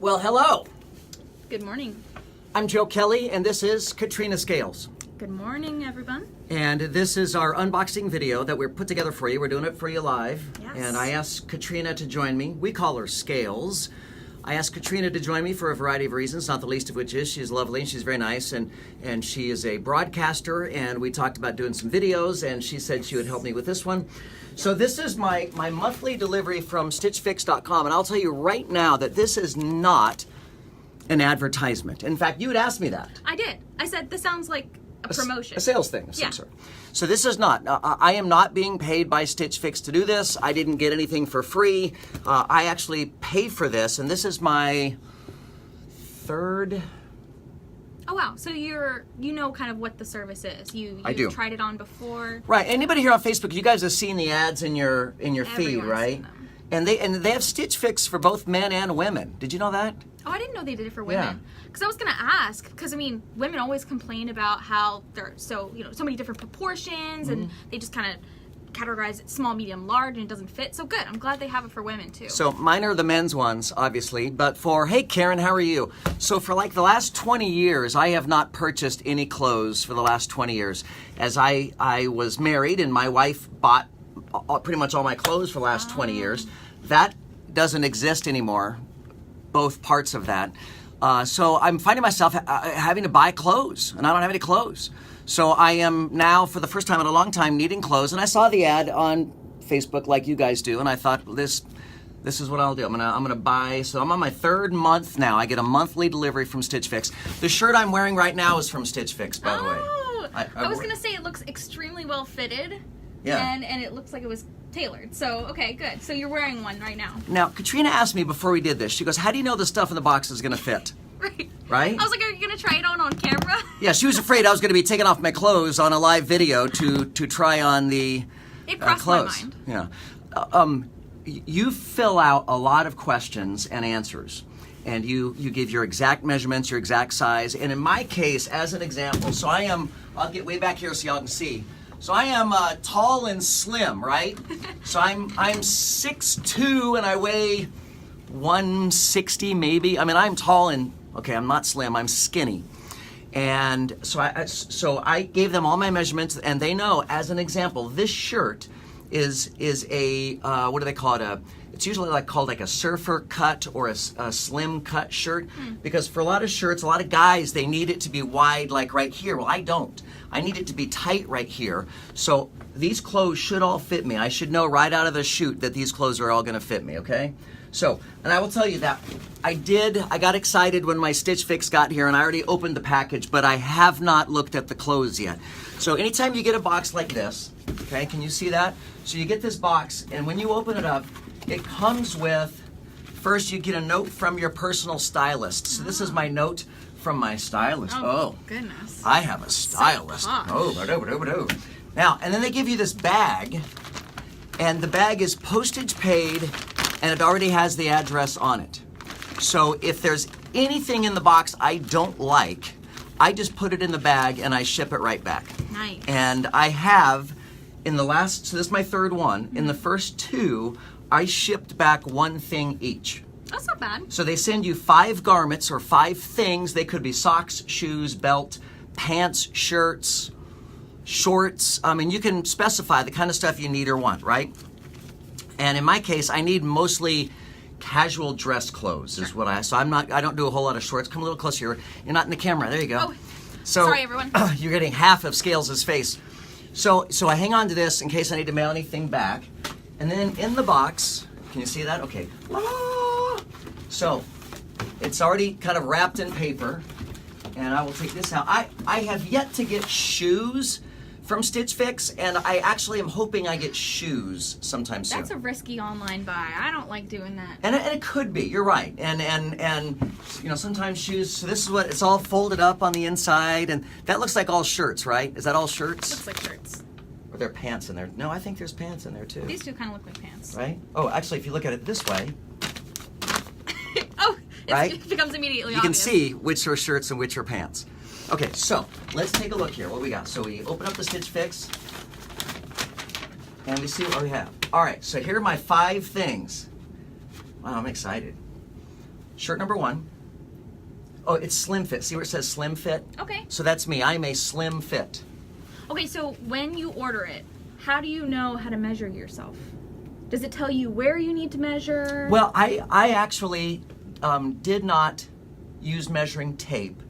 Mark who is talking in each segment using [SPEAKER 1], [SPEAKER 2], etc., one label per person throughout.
[SPEAKER 1] Well, hello.
[SPEAKER 2] Good morning.
[SPEAKER 1] I'm Joe Kelly, and this is Katrina Scales.
[SPEAKER 2] Good morning, everyone.
[SPEAKER 1] And this is our unboxing video that we're put together for you. We're doing it for you live.
[SPEAKER 2] Yes.
[SPEAKER 1] And I asked Katrina to join me. We call her Scales. I asked Katrina to join me for a variety of reasons, not the least of which is she's lovely and she's very nice, and she is a broadcaster, and we talked about doing some videos, and she said she would help me with this one. So this is my monthly delivery from StitchFix.com, and I'll tell you right now that this is not an advertisement. In fact, you had asked me that.
[SPEAKER 2] I did. I said, this sounds like a promotion.
[SPEAKER 1] A sales thing of some
[SPEAKER 2] Yeah.
[SPEAKER 1] sort. So this is not. I am not being paid by Stitch Fix to do this. I didn't get anything for free. I actually pay for this, and this is my third.
[SPEAKER 2] Oh, wow. So you know kind of what the service is. You've
[SPEAKER 1] do.
[SPEAKER 2] tried it on before.
[SPEAKER 1] Right. Anybody here on Facebook? You guys have seen the ads in your feed,
[SPEAKER 2] Everyone's
[SPEAKER 1] right?
[SPEAKER 2] seen them.
[SPEAKER 1] And they have Stitch Fix for both men and women. Did you know that?
[SPEAKER 2] Oh, I didn't know they did it for women. Because I was going to ask, because I mean, women always complain about how they're so many different proportions, and they just kind of categorize it small, medium, large, and it doesn't fit. So good. I'm glad they have it for women too.
[SPEAKER 1] So mine are the men's ones, obviously, but hey Karen, how are you? So for like the last 20 years, I have not purchased any clothes for the last 20 years. As I was married and my wife bought pretty much all my clothes for the last 20 years. That doesn't exist anymore, both parts of that. So I'm finding myself having to buy clothes, and I don't have any clothes. So I am now, for the first time in a long time, needing clothes, and I saw the ad on Facebook like you guys do, and I thought, this is what I'll do. I'm gonna buy. So I'm on my third month now. I get a monthly delivery from Stitch Fix. The shirt I'm wearing right now is from Stitch Fix, by the way.
[SPEAKER 2] I was going to say it looks extremely well fitted.
[SPEAKER 1] Yeah.
[SPEAKER 2] And it looks like it was tailored. So, okay, good. So you're wearing one right now.
[SPEAKER 1] Now, Katrina asked me before we did this, she goes, how do you know the stuff in the box is going to fit?
[SPEAKER 2] Right.
[SPEAKER 1] Right?
[SPEAKER 2] I was like, are you going to try it on camera?
[SPEAKER 1] Yeah, she was afraid I was going to be taking off my clothes on a live video to try on the
[SPEAKER 2] It crossed
[SPEAKER 1] clothes.
[SPEAKER 2] my mind.
[SPEAKER 1] Yeah. You fill out a lot of questions and answers. And you give your exact measurements, your exact size. And in my case, as an example, so I'll get way back here so y'all can see. So I am tall and slim, right? So I'm 6'2", and I weigh 160 maybe. I mean, I'm tall and, okay, I'm not slim, I'm skinny. And so I gave them all my measurements, and they know, as an example, this shirt is a, what do they call it? It's usually called a surfer cut or a slim cut shirt, because for a lot of shirts, a lot of guys, they need it to be wide like right here. Well, I don't. I need it to be tight right here. So these clothes should all fit me. I should know right out of the chute that these clothes are all going to fit me, okay? So, and I will tell you that I got excited when my Stitch Fix got here, and I already opened the package, but I have not looked at the clothes yet. So anytime you get a box like this, okay, can you see that? So you get this box, and when you open it up, it comes with, first you get a note from your personal stylist. So this is my note from my stylist. Oh,
[SPEAKER 2] goodness.
[SPEAKER 1] I have a stylist.
[SPEAKER 2] So posh.
[SPEAKER 1] Oh. Now, and then they give you this bag, and the bag is postage paid, and it already has the address on it. So if there's anything in the box I don't like, I just put it in the bag and I ship it right back.
[SPEAKER 2] Nice.
[SPEAKER 1] And I have, in the last, so this is my third one, in the first two, I shipped back one thing each.
[SPEAKER 2] That's not bad.
[SPEAKER 1] So they send you 5 garments or 5 things. They could be socks, shoes, belt, pants, shirts, shorts. I mean, you can specify the kind of stuff you need or want, right? And in my case, I need mostly casual dress clothes is what I don't do a whole lot of shorts. Come a little closer here. You're not in the camera. There you go.
[SPEAKER 2] Oh,
[SPEAKER 1] so,
[SPEAKER 2] sorry, everyone.
[SPEAKER 1] You're getting half of Scales' face. So I hang on to this in case I need to mail anything back. And then in the box, can you see that? Okay. So it's already kind of wrapped in paper, and I will take this out. I have yet to get shoes from Stitch Fix, and I actually am hoping I get shoes sometime soon.
[SPEAKER 2] That's a risky online buy. I don't like doing that.
[SPEAKER 1] And it could be. You're right. And sometimes shoes. So this is what it's all folded up on the inside, and that looks like all shirts, right? Is that all shirts?
[SPEAKER 2] Looks like shirts.
[SPEAKER 1] Or there are pants in there? No, I think there's pants in there too.
[SPEAKER 2] These two kind of look like pants.
[SPEAKER 1] Right? Oh, actually, if you look at it this way,
[SPEAKER 2] Right? It becomes immediately
[SPEAKER 1] you
[SPEAKER 2] obvious.
[SPEAKER 1] can see which are shirts and which are pants. Okay, so let's take a look here. What we got? So we open up the Stitch Fix, and we see what we have. All right, so here are my 5 things. Wow, I'm excited. shirt number 1. Oh, it's slim fit. See where it says slim fit?
[SPEAKER 2] Okay.
[SPEAKER 1] So that's me. I'm a slim fit.
[SPEAKER 2] Okay, so when you order it, how do you know how to measure yourself? Does it tell you where you need to measure?
[SPEAKER 1] Well, I actually did not use measuring tape.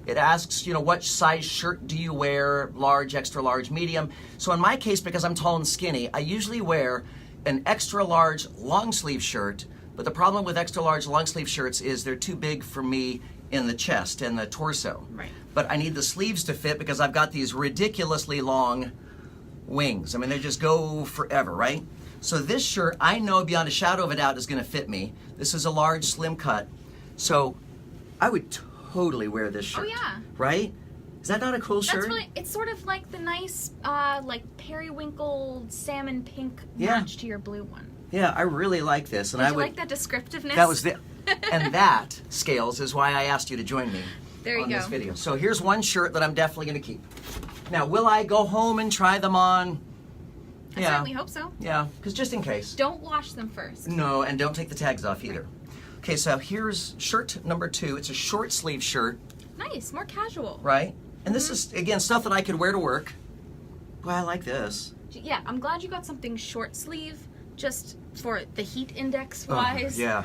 [SPEAKER 1] It asks, what size shirt do you wear, large, extra large, medium. So in my case, because I'm tall and skinny, I usually wear an extra large long sleeve shirt, but the problem with extra large long sleeve shirts is they're too big for me in the chest and the torso.
[SPEAKER 2] Right.
[SPEAKER 1] But I need the sleeves to fit because I've got these ridiculously long wings. I mean, they just go forever, right? So this shirt, I know beyond a shadow of a doubt is going to fit me. This is a large, slim cut. So I would totally wear this shirt.
[SPEAKER 2] Oh, yeah.
[SPEAKER 1] Right? Is that not a cool shirt?
[SPEAKER 2] That's really, it's sort of like the nice, like periwinkle salmon pink
[SPEAKER 1] Yeah.
[SPEAKER 2] match to your blue one.
[SPEAKER 1] Yeah, I really like this. And
[SPEAKER 2] Did
[SPEAKER 1] I
[SPEAKER 2] you
[SPEAKER 1] would,
[SPEAKER 2] like that descriptiveness?
[SPEAKER 1] that was the, and that, Scales, is why I asked you to join me
[SPEAKER 2] There you
[SPEAKER 1] on
[SPEAKER 2] go.
[SPEAKER 1] this video. So here's one shirt that I'm definitely going to keep. Now, will I go home and try them on?
[SPEAKER 2] I certainly hope so.
[SPEAKER 1] Yeah, because just in case.
[SPEAKER 2] Don't wash them first.
[SPEAKER 1] No, and don't take the tags off either. Okay, so here's shirt number 2. It's a short sleeve shirt,
[SPEAKER 2] Nice, more casual.
[SPEAKER 1] right? And this is, again, stuff that I could wear to work. Boy, I like this.
[SPEAKER 2] Yeah, I'm glad you got something short sleeve, just for the heat index
[SPEAKER 1] Oh,
[SPEAKER 2] wise.
[SPEAKER 1] yeah.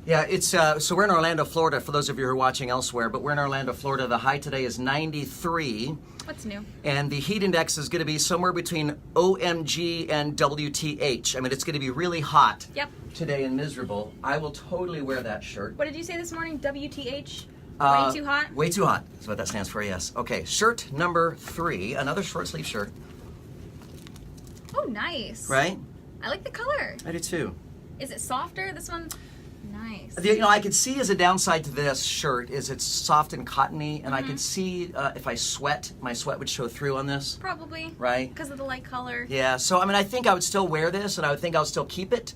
[SPEAKER 1] Yeah, it's, so we're in Orlando, Florida, for those of you who are watching elsewhere, but we're in Orlando, Florida. The high today is 93,
[SPEAKER 2] What's new?
[SPEAKER 1] and the heat index is going to be somewhere between OMG and WTH. I mean, it's going to be really hot
[SPEAKER 2] Yep.
[SPEAKER 1] today and miserable. I will totally wear that shirt.
[SPEAKER 2] What did you say this morning? WTH?
[SPEAKER 1] Uh,
[SPEAKER 2] Way too hot?
[SPEAKER 1] Way too hot is what that stands for, yes. Okay, shirt number 3, another short sleeve shirt,
[SPEAKER 2] Oh, nice.
[SPEAKER 1] right?
[SPEAKER 2] I like the color.
[SPEAKER 1] I do too.
[SPEAKER 2] Is it softer? This one's nice.
[SPEAKER 1] I could see as a downside to this shirt is it's soft and cottony, and I
[SPEAKER 2] Mm-hmm.
[SPEAKER 1] could see if I sweat, my sweat would show through on this,
[SPEAKER 2] Probably.
[SPEAKER 1] right?
[SPEAKER 2] Because of the light color.
[SPEAKER 1] Yeah, so I mean, I think I would still wear this, and I would think I would still keep it,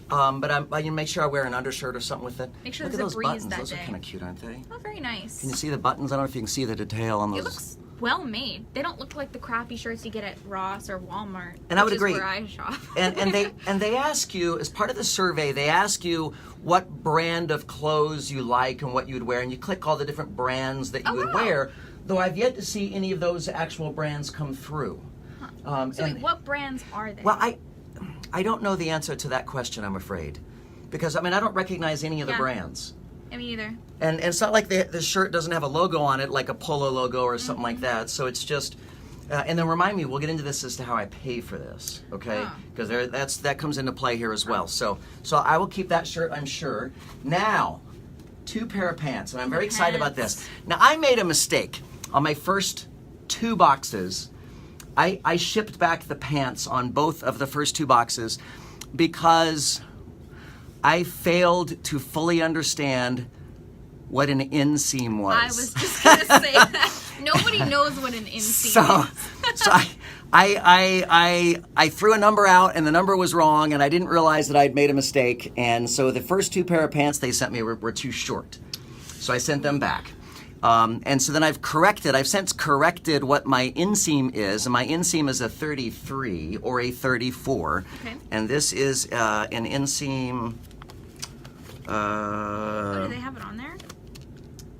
[SPEAKER 1] but I can make sure I wear an undershirt or something with it.
[SPEAKER 2] Make sure
[SPEAKER 1] Look at
[SPEAKER 2] there's
[SPEAKER 1] those
[SPEAKER 2] a breeze
[SPEAKER 1] buttons;
[SPEAKER 2] that
[SPEAKER 1] those are
[SPEAKER 2] day.
[SPEAKER 1] kind of cute, aren't they?
[SPEAKER 2] Oh, very nice.
[SPEAKER 1] Can you see the buttons? I don't know if you can see the detail on those.
[SPEAKER 2] It looks well made. They don't look like the crappy shirts you get at Ross or Walmart.
[SPEAKER 1] And I would
[SPEAKER 2] which
[SPEAKER 1] agree.
[SPEAKER 2] Is where I shop.
[SPEAKER 1] and they ask you, as part of the survey, they ask you what brand of clothes you like and what you would wear, and you click all the different brands that you
[SPEAKER 2] Oh,
[SPEAKER 1] would
[SPEAKER 2] wow.
[SPEAKER 1] wear. Though I've yet to see any of those actual brands come through.
[SPEAKER 2] So wait, what brands are they?
[SPEAKER 1] Well, I don't know the answer to that question, I'm afraid, because I mean I don't recognize any of the
[SPEAKER 2] Yeah.
[SPEAKER 1] brands.
[SPEAKER 2] I mean, either.
[SPEAKER 1] And it's not like the shirt doesn't have a logo on it, like a Polo logo or something like that. So it's just, and then remind me, we'll get into this as to how I pay for this, okay?
[SPEAKER 2] Oh.
[SPEAKER 1] Because that comes into play here as well. So I will keep that shirt, I'm sure. Now, 2 pair of pants, and I'm very excited about this.
[SPEAKER 2] Pants.
[SPEAKER 1] Now, I made a mistake on my first 2 boxes. I shipped back the pants on both of the first 2 boxes because I failed to fully understand what an inseam was.
[SPEAKER 2] I was just gonna say that. Nobody knows what an inseam
[SPEAKER 1] So,
[SPEAKER 2] is.
[SPEAKER 1] so I threw a number out and the number was wrong, and I didn't realize that I'd made a mistake. And so the first 2 pair of pants they sent me were too short, so I sent them back. And so then I've since corrected what my inseam is, and my inseam is a 33 or a 34,
[SPEAKER 2] Okay.
[SPEAKER 1] and this is an inseam.
[SPEAKER 2] Oh, do they have it on there?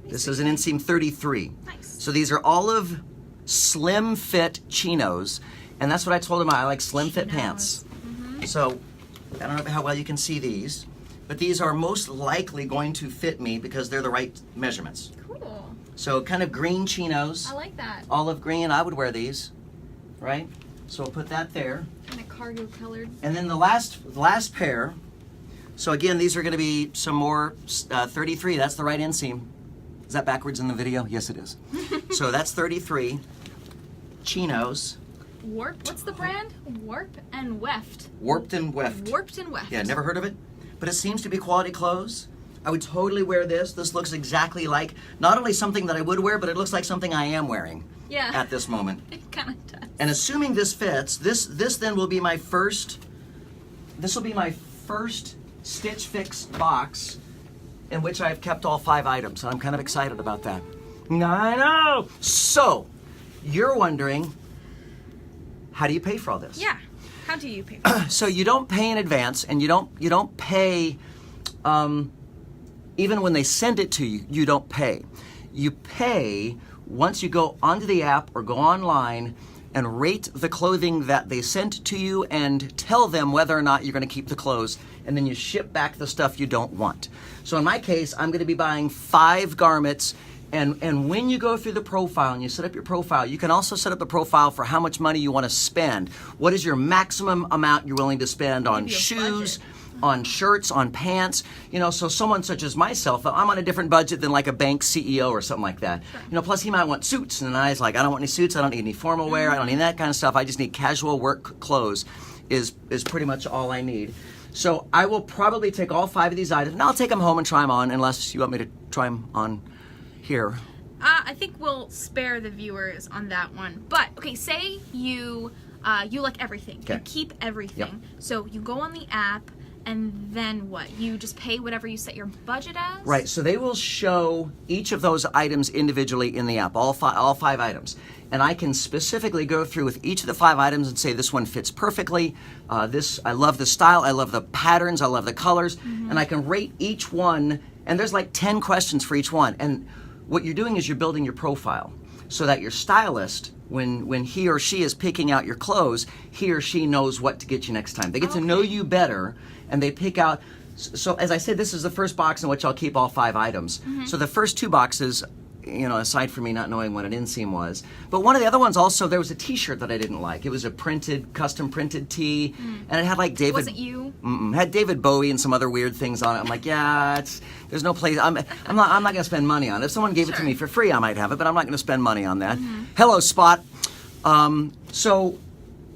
[SPEAKER 1] This is an inseam 33.
[SPEAKER 2] Nice.
[SPEAKER 1] So these are olive slim fit chinos, and that's what I told him. I like slim fit pants. So I don't know how well you can see these, but these are most likely going to fit me because they're the right measurements.
[SPEAKER 2] Cool.
[SPEAKER 1] So kind of green chinos,
[SPEAKER 2] I like that.
[SPEAKER 1] olive green. I would wear these, right? So we'll put that there,
[SPEAKER 2] Kind of cargo colored.
[SPEAKER 1] and then the last pair. So again, these are going to be some more 33. That's the right inseam. Is that backwards in the video? Yes, it is. So that's 33 chinos,
[SPEAKER 2] Warp. What's the brand? Warp and Weft.
[SPEAKER 1] warped and weft.
[SPEAKER 2] Warped and Weft.
[SPEAKER 1] Yeah, never heard of it, but it seems to be quality clothes. I would totally wear this. This looks exactly like not only something that I would wear, but it looks like something I am wearing
[SPEAKER 2] Yeah.
[SPEAKER 1] at this moment.
[SPEAKER 2] It kind of does.
[SPEAKER 1] And assuming this fits, this then will be my first. This will be my first Stitch Fix box in which I've kept all 5 items. And I'm kind of excited about that. I know. So, you're wondering, how do you pay for all this?
[SPEAKER 2] Yeah. How do you pay for it?
[SPEAKER 1] So you don't pay in advance, and you don't pay even when they send it to you, you don't pay. You pay once you go onto the app or go online and rate the clothing that they sent to you and tell them whether or not you're going to keep the clothes, and then you ship back the stuff you don't want. So in my case, I'm going to be buying 5 garments, and when you go through the profile and you set up your profile, you can also set up a profile for how much money you want to spend. What is your maximum amount you're willing to spend on
[SPEAKER 2] Maybe a
[SPEAKER 1] shoes,
[SPEAKER 2] budget.
[SPEAKER 1] on shirts, on pants, so someone such as myself, I'm on a different budget than like a bank CEO or something like that.
[SPEAKER 2] Sure.
[SPEAKER 1] Plus he might want suits, and I was like, I don't want any suits, I don't need any formal wear, I don't need that kind of stuff. I just need casual work clothes is pretty much all I need. So I will probably take all 5 of these items, and I'll take them home and try them on, unless you want me to try them on here.
[SPEAKER 2] I think we'll spare the viewers on that one. But okay, say you like everything.
[SPEAKER 1] Okay.
[SPEAKER 2] You keep everything.
[SPEAKER 1] Yep.
[SPEAKER 2] So you go on the app, and then what? You just pay whatever you set your budget as?
[SPEAKER 1] Right, so they will show each of those items individually in the app, all 5 items. And I can specifically go through with each of the 5 items and say this one fits perfectly. I love the style, I love the patterns, I love the colors, and I can rate each one. And there's like 10 questions for each one. And what you're doing is you're building your profile so that your stylist, when he or she is picking out your clothes, he or she knows what to get you next time. They get to know you better, and they pick out. So as I said, this is the first box in which I'll keep all 5 items. So the first 2 boxes, aside from me not knowing what an inseam was. But one of the other ones also, there was a t-shirt that I didn't like. It was a custom printed tee, and it had like David.
[SPEAKER 2] Wasn't you?
[SPEAKER 1] Had David Bowie and some other weird things on it. I'm like, yeah, there's no place. I'm not going to spend money on it. If someone gave it to me for free, I might have it, but I'm not going to spend money on that. Hello, Spot. So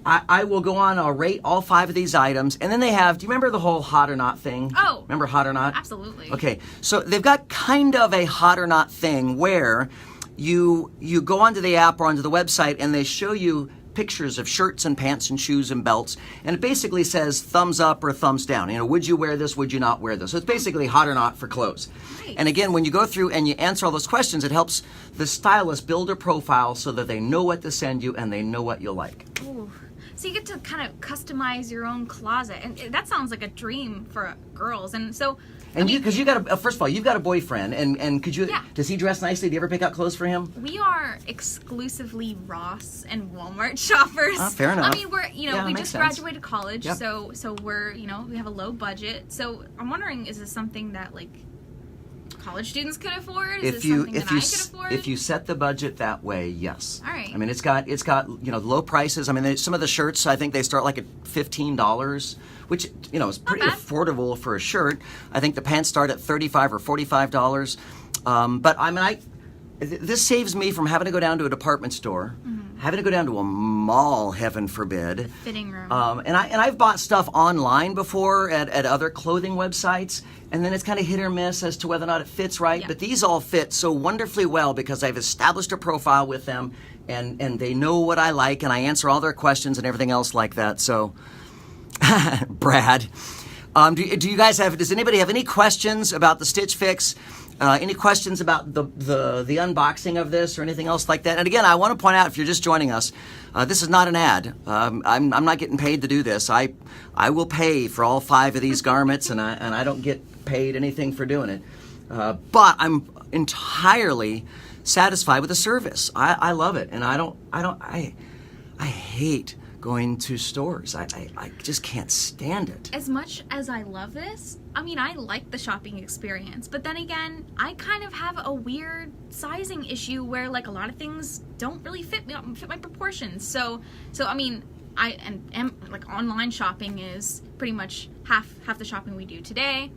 [SPEAKER 1] I will go on, I'll rate all 5 of these items, and then they have, do you remember the whole hot or not thing?
[SPEAKER 2] Oh.
[SPEAKER 1] Remember hot or not?
[SPEAKER 2] Absolutely.
[SPEAKER 1] Okay, so they've got kind of a hot or not thing where you go onto the app or onto the website and they show you pictures of shirts and pants and shoes and belts, and it basically says thumbs up or thumbs down. Would you wear this, would you not wear this? So it's basically hot or not for clothes.
[SPEAKER 2] Nice.
[SPEAKER 1] And again, when you go through and you answer all those questions, it helps the stylist build a profile so that they know what to send you and they know what you'll like.
[SPEAKER 2] Ooh. So you get to kind of customize your own closet, and that sounds like a dream for girls. And so,
[SPEAKER 1] And because you got first of all, you've got a boyfriend, and could you?
[SPEAKER 2] Yeah.
[SPEAKER 1] Does he dress nicely? Do you ever pick out clothes for him?
[SPEAKER 2] we are exclusively Ross and Walmart shoppers.
[SPEAKER 1] Fair enough.
[SPEAKER 2] I mean, we're
[SPEAKER 1] Yeah,
[SPEAKER 2] we
[SPEAKER 1] makes
[SPEAKER 2] just
[SPEAKER 1] sense.
[SPEAKER 2] graduated college,
[SPEAKER 1] Yep.
[SPEAKER 2] so we're we have a low budget. So I'm wondering, is this something that like college students could afford? Is this something that I could afford?
[SPEAKER 1] If you set the budget that way, yes.
[SPEAKER 2] All right.
[SPEAKER 1] I mean, it's got low prices. I mean, some of the shirts I think they start like at $15, which is pretty
[SPEAKER 2] bad.
[SPEAKER 1] affordable for a shirt. I think the pants start at $35 or $45. But I mean, this saves me from having to go down to a department store, having to go down to a mall, heaven forbid.
[SPEAKER 2] Fitting room.
[SPEAKER 1] And I've bought stuff online before at other clothing websites, and then it's kind of hit or miss as to whether or not it fits right.
[SPEAKER 2] Yeah.
[SPEAKER 1] But these all fit so wonderfully well because I've established a profile with them, and they know what I like, and I answer all their questions and everything else like that. So, Brad, do you guys does anybody have any questions about the Stitch Fix? Any questions about the unboxing of this or anything else like that? And again, I want to point out, if you're just joining us, this is not an ad. I'm not getting paid to do this. I will pay for all 5 of these garments, and I don't get paid anything for doing it. But I'm entirely satisfied with the service. I love it, and I hate going to stores. I just can't stand it.
[SPEAKER 2] As much as I love this, I mean, I like the shopping experience, but then again, I kind of have a weird sizing issue where like a lot of things don't really fit my proportions. So I mean, like online shopping is pretty much half the shopping we do today.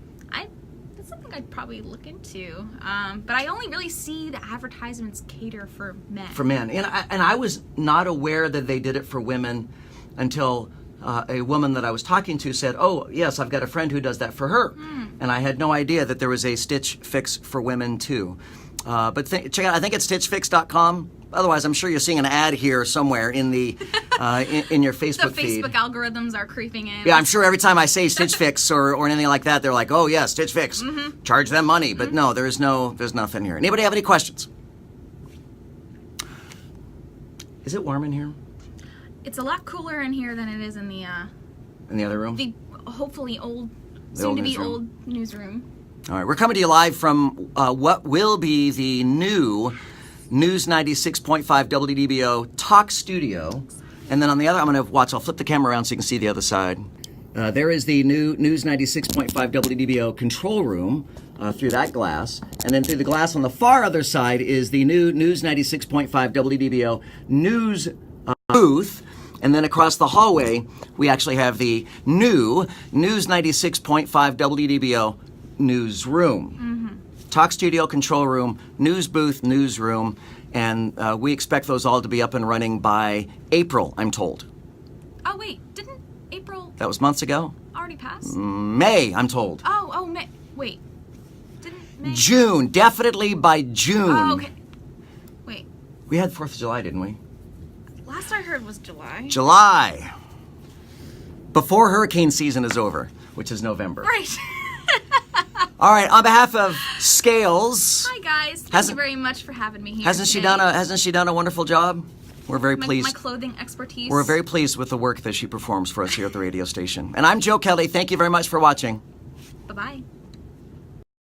[SPEAKER 2] That's something I'd probably look into. But I only really see the advertisements cater for men.
[SPEAKER 1] For men, and I was not aware that they did it for women until a woman that I was talking to said, "Oh, yes, I've got a friend who does that for her," and I had no idea that there was a Stitch Fix for women too. But check out. I think it's StitchFix.com. Otherwise, I'm sure you're seeing an ad here somewhere in the in your Facebook
[SPEAKER 2] the
[SPEAKER 1] feed.
[SPEAKER 2] Facebook algorithms are creeping in.
[SPEAKER 1] Yeah, I'm sure every time I say Stitch Fix or anything like that, they're like, "Oh yeah, Stitch Fix, charge them money." But no, there's nothing here. Anybody have any questions? Is it warm in here?
[SPEAKER 2] It's a lot cooler in here than it is in the
[SPEAKER 1] In the other room?
[SPEAKER 2] hopefully
[SPEAKER 1] The old
[SPEAKER 2] soon to be
[SPEAKER 1] newsroom.
[SPEAKER 2] old newsroom.
[SPEAKER 1] All right, we're coming to you live from what will be the new News 96.5 WDBO Talk Studio. And then on the other, I'll flip the camera around so you can see the other side. There is the new News 96.5 WDBO control room through that glass. And then through the glass on the far other side is the new News 96.5 WDBO news booth. And then across the hallway, we actually have the new News 96.5 WDBO newsroom. Talk studio, control room, news booth, newsroom. And we expect those all to be up and running by April, I'm told.
[SPEAKER 2] Oh, wait. Didn't April
[SPEAKER 1] That was months ago?
[SPEAKER 2] already pass?
[SPEAKER 1] May, I'm told.
[SPEAKER 2] Oh, May. Wait. Didn't May?
[SPEAKER 1] June, definitely by June.
[SPEAKER 2] Oh, okay. Wait.
[SPEAKER 1] We had 4th of July, didn't we?
[SPEAKER 2] Last I heard was July.
[SPEAKER 1] July. Before hurricane season is over, which is November.
[SPEAKER 2] Right.
[SPEAKER 1] All right, on behalf of Scales,
[SPEAKER 2] Hi, guys. Thank
[SPEAKER 1] Hasn't-
[SPEAKER 2] you very much for having me here.
[SPEAKER 1] hasn't she
[SPEAKER 2] today.
[SPEAKER 1] done a wonderful job? We're very
[SPEAKER 2] my
[SPEAKER 1] pleased.
[SPEAKER 2] clothing expertise?
[SPEAKER 1] We're very pleased with the work that she performs for us here at the radio station. And I'm Joe Kelly. Thank you very much for watching.
[SPEAKER 2] Bye-bye.